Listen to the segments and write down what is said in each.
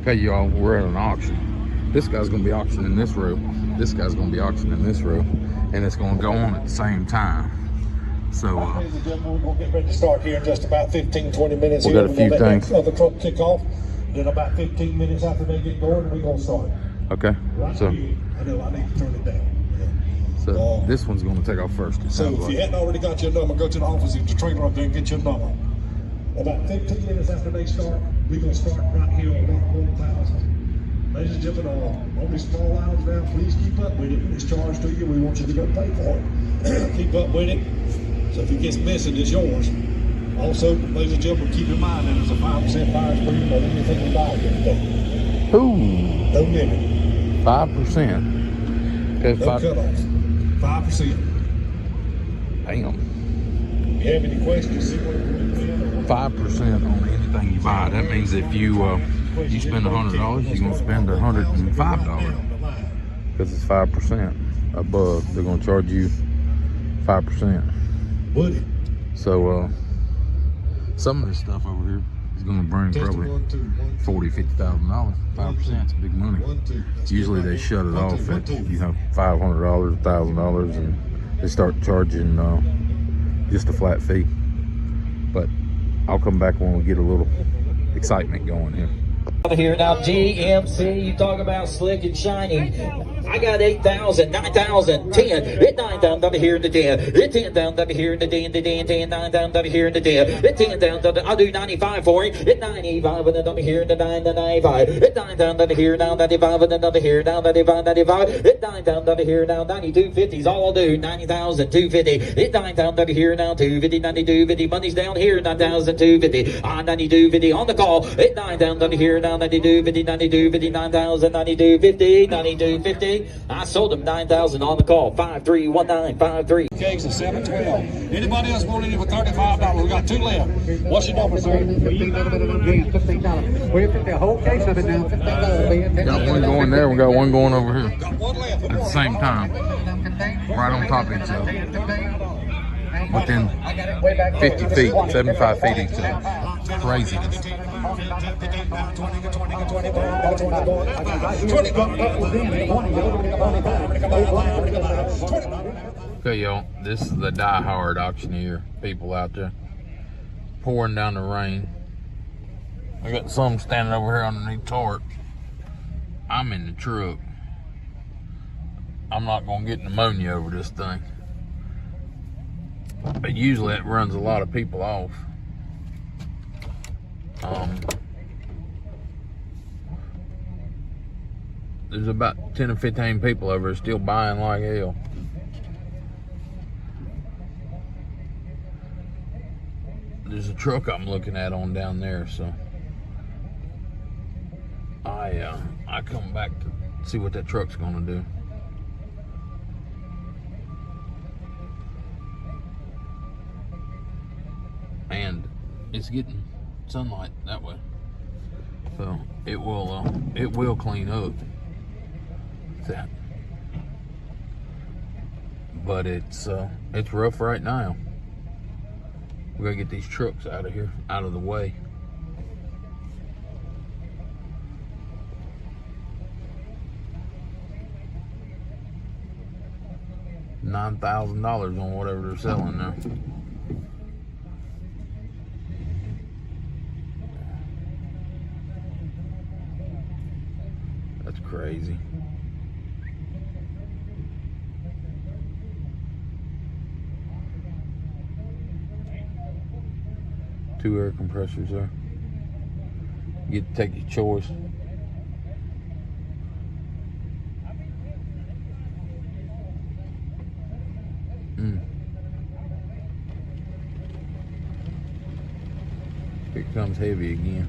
Okay, y'all, we're at an auction. This guy's gonna be auctioning this row. This guy's gonna be auctioning this row, and it's gonna go on at the same time. So, ladies and gentlemen, we're gonna get ready to start here in just about 15-20 minutes. We got a few things. Other truck kick off. Then about 15 minutes after they get going, we're gonna start. Okay. Right So, here. I know I need to turn it down. so this one's gonna take off first. So if you hadn't already got your number, go to the office of the trailer up there and get your number. About 15 minutes after they start, we're gonna start right here on lot 1,000. Ladies and gentlemen, on these small items now, please keep up with it. When it's charged to you, we want you to go pay for it. Keep up with it. So if it gets missing, it's yours. Also, ladies and gentlemen, keep in mind that there's a 5% buyer's premium on anything you buy here today. Ooh. No limit. 5%. Okay, No cutoff. 5%. Damn. If you have any questions, 5% on anything you buy. That means if you spend $100, you're gonna spend $105 because it's 5% above. They're gonna charge you 5%. Would it? So some of this stuff over here is gonna bring probably $40,000, $50,000. 5% is big money. Usually they shut it off at $500, $1,000, and they start charging just a flat fee. But I'll come back when we get a little excitement going here. Here now, GMC, you talk about slick and shiny. I got 8,000, 9,000, 10. Hit 9,000 over here in the 10. Hit 10,000 over here in the 10, 10, 9,000 over here in the 10. Hit 10,000, I'll do 95 for him. Hit 95, and then over here in the 9, the 95. Hit 9,000 over here now, 95, and then over here now, 95, 95. Hit 9,000 over here now, 92.50's all I'll do. 90,000, 250. Hit 9,000 over here now, 250, 92.50. Money's down here, 9,000, 250. 92.50 on the call. Hit 9,000 over here now, 92.50, 92.50, 9,000, 92.50, 92.50. I sold them 9,000 on the call. 531953. Cakes at 712. Anybody else want any for $35? We got 2 left. What's your number, sir? $15. We're the whole case of it now. $15. Got one going there. We got one going over here Got 1 left. at the same time, right on top of each other, within 50 feet, 75 feet each other. Crazy. Okay, y'all, this is the die-hard auctioneer people out there, pouring down the rain. I got some standing over here underneath tarp. I'm in the truck. I'm not gonna get pneumonia over this thing. But usually it runs a lot of people off. There's about 10 or 15 people over here still buying like hell. There's a truck I'm looking at on down there, so I come back to see what that truck's gonna do. And it's getting sunlight that way, so it will clean up that. But it's rough right now. We gotta get these trucks out of here, out of the way. $9,000 on whatever they're selling now. That's crazy. Two air compressors there. You get to take your choice. Here it comes heavy again.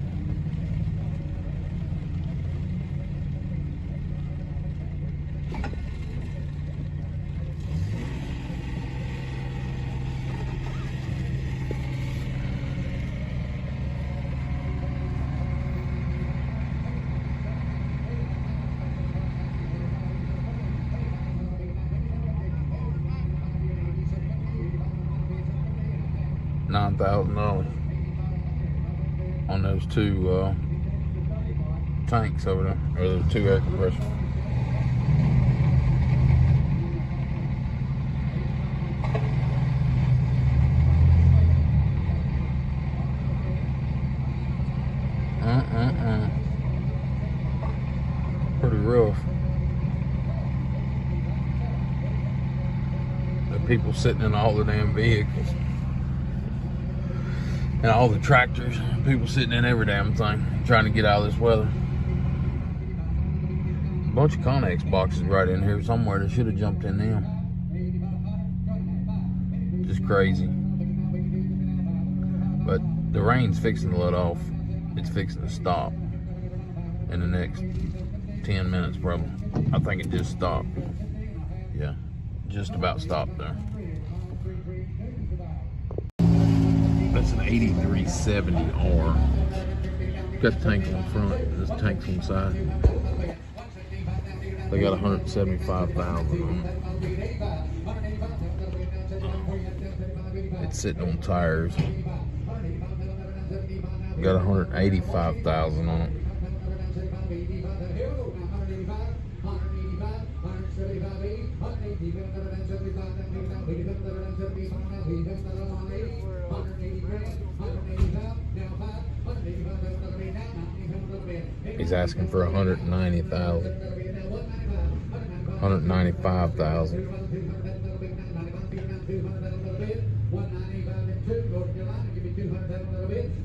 $9,000 on those two tanks over there, or the 2 air compressors. Pretty rough. The people sitting in all the damn vehicles. And all the tractors. People sitting in every damn thing. Trying to get out of this weather. A bunch of Connex boxes right in here somewhere that should have jumped in them. Just crazy. But the rain's fixing to let off. It's fixing to stop in the next 10 minutes probably. I think it just stopped. Yeah, just about stopped there. That's an 8370R. Got the tank on the front, there's tanks on the side. They got 175,000 on it. It's sitting on tires. Got 185,000 on it. He's asking for 190,000. 195,000.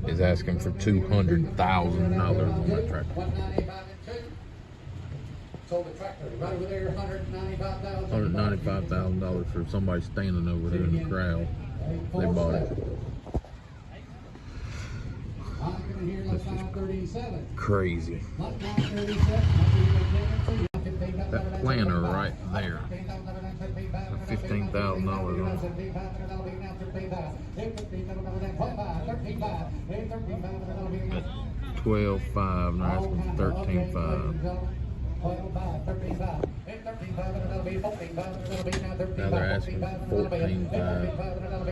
He's asking for $200,000 on that tractor. Sold the tractor right over there, $195,000. $195,000 for somebody standing over there in the crowd. They bought it. This is crazy. That planter right there, $15,000 on it. 12.5, now asking 13.5. Now they're asking 14.5.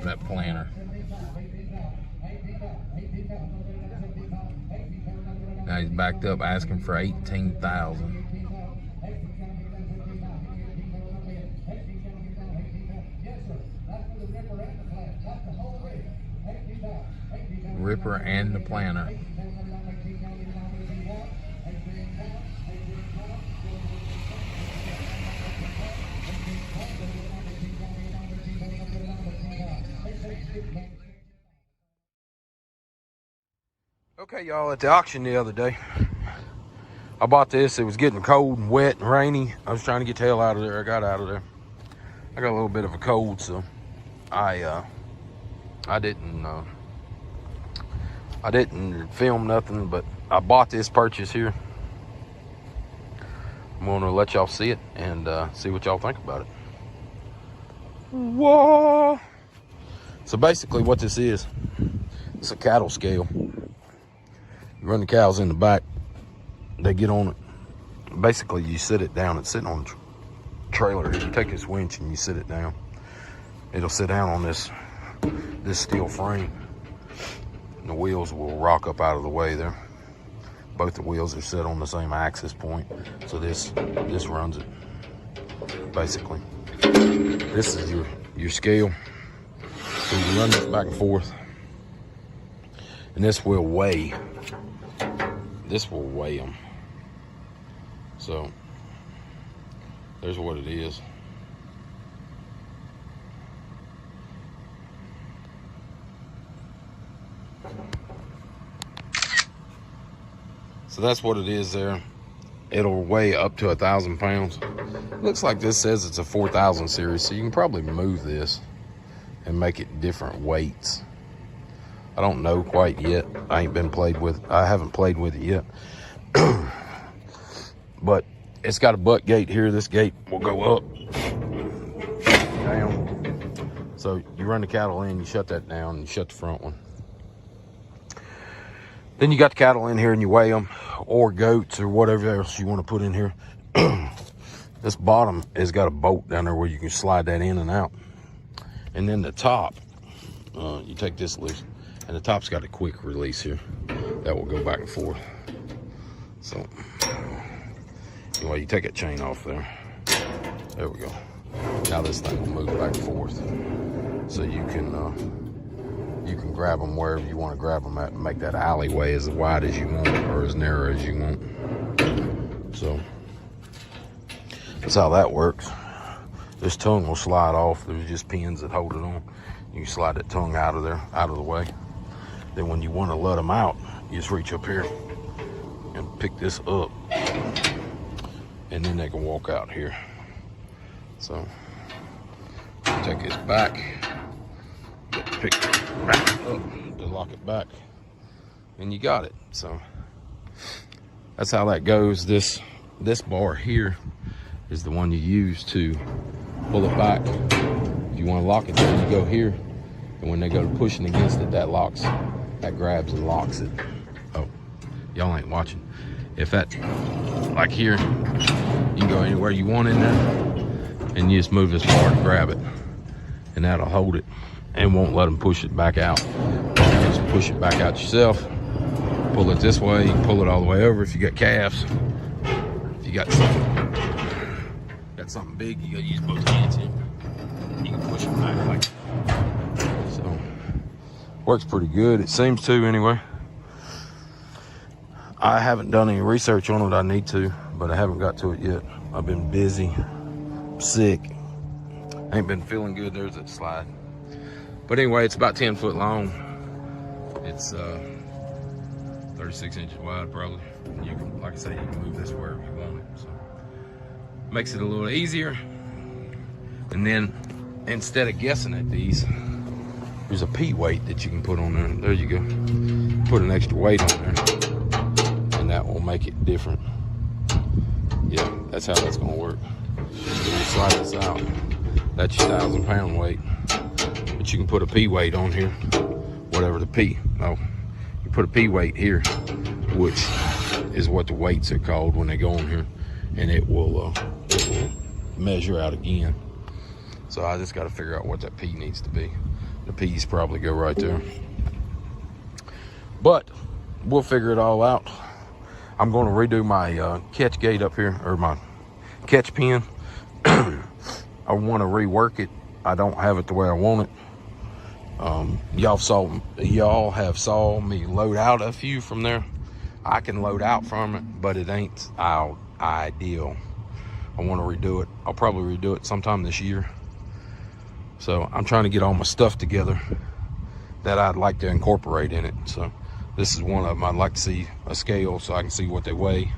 That planter. Now he's backed up asking for 18,000. Ripper and the planter. Okay, y'all, at the auction the other day, I bought this. It was getting cold and wet and rainy. I was trying to get the hell out of there. I got out of there. I got a little bit of a cold, so I didn't film nothing, but I bought this purchase here. I'm gonna let y'all see it and see what y'all think about it. Whoa! So basically what this is, it's a cattle scale. You run the cows in the back, they get on it. Basically you sit it down, it's sitting on a trailer. You take this winch and you sit it down. It'll sit down on this steel frame. And the wheels will rock up out of the way there. Both the wheels are set on the same axis point. So this runs it, basically. This is your scale. So you run this back and forth. And this will weigh them. So there's what it is. So that's what it is there. it'll weigh up to 1,000 pounds. Looks like this says it's a 4,000 series, so you can probably move this and make it different weights. I don't know quite yet. I haven't played with it yet. But it's got a butt gate here. This gate will go up, down. So you run the cattle in, you shut that down, and you shut the front one. Then you got the cattle in here and you weigh them, or goats or whatever else you want to put in here. This bottom has got a bolt down there where you can slide that in and out. And then the top, you take this loose, and the top's got a quick release here that will go back and forth. So anyway, you take that chain off there. There we go. Now this thing will move back and forth, so you can grab them wherever you want to grab them at, and make that alleyway as wide as you want or as narrow as you want. So that's how that works. This tongue will slide off. There's just pins that hold it on. You can slide that tongue out of there, out of the way. Then when you want to let them out, you just reach up here and pick this up, and then they can walk out here. So take this back, pick it back up to lock it back, and you got it. So that's how that goes. This bar here is the one you use to pull it back. If you want to lock it, then you go here, and when they go to pushing against it, that grabs and locks it. Oh, y'all ain't watching. If that, like here, you can go anywhere you want in there, and you just move this bar to grab it, and that'll hold it and won't let them push it back out. You just push it back out yourself, pull it this way. You can pull it all the way over if you got calves. If you got something big, you gotta use both hands here. You can push it back like that. So works pretty good, it seems to anyway. I haven't done any research on it. I need to, but I haven't got to it yet. I've been busy, sick, ain't been feeling good. There's that slide. But anyway, it's about 10 foot long. It's 36 inches wide probably. You can, like I say, you can move this wherever you want it. So makes it a little easier. And then instead of guessing at these, there's a P weight that you can put on there. There you go. Put an extra weight on there, and that will make it different. Yeah, that's how that's gonna work. You slide this out. That's your 1,000 pound weight. But you can put a P weight on here, whatever the P. Oh, you put a P weight here, which is what the weights are called when they go on here, and it will measure out again. So I just got to figure out what that P needs to be. The P's probably go right there, but we'll figure it all out. I'm going to redo my catch gate up here, or my catch pin. I want to rework it. I don't have it the way I want it. Y'all have saw me load out a few from there. I can load out from it, but it ain't ideal. I want to redo it. I'll probably redo it sometime this year. So I'm trying to get all my stuff together that I'd like to incorporate in it. So this is one of them. I'd like to see a scale so I can see what they weigh.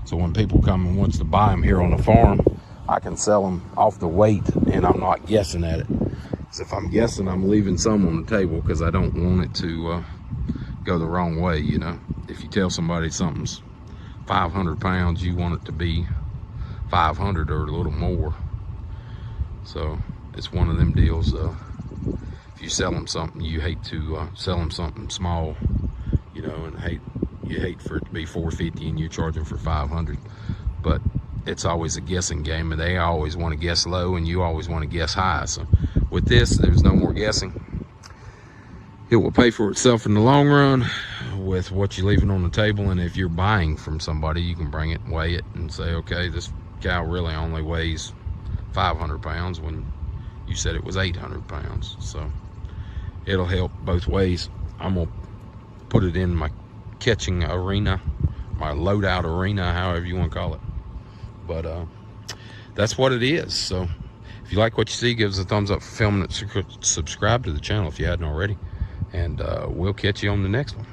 So when people come and wants to buy them here on the farm, I can sell them off the weight, and I'm not guessing at it. Because if I'm guessing, I'm leaving some on the table, because I don't want it to go the wrong way, you know. If you tell somebody something's 500 pounds, you want it to be 500 or a little more. So it's one of them deals. If you sell them something, you hate to sell them something small, you know, and you hate for it to be 450 and you're charging for 500. But it's always a guessing game, and they always want to guess low and you always want to guess high. So with this, there's no more guessing. It will pay for itself in the long run with what you're leaving on the table. And if you're buying from somebody, you can bring it, weigh it, and say, okay, this cow really only weighs 500 pounds when you said it was 800 pounds. So it'll help both ways. I'm gonna put it in my catching arena, my loadout arena, however you want to call it. But that's what it is. So if you like what you see, give us a thumbs up for filming it. Subscribe to the channel if you hadn't already, and we'll catch you on the next one.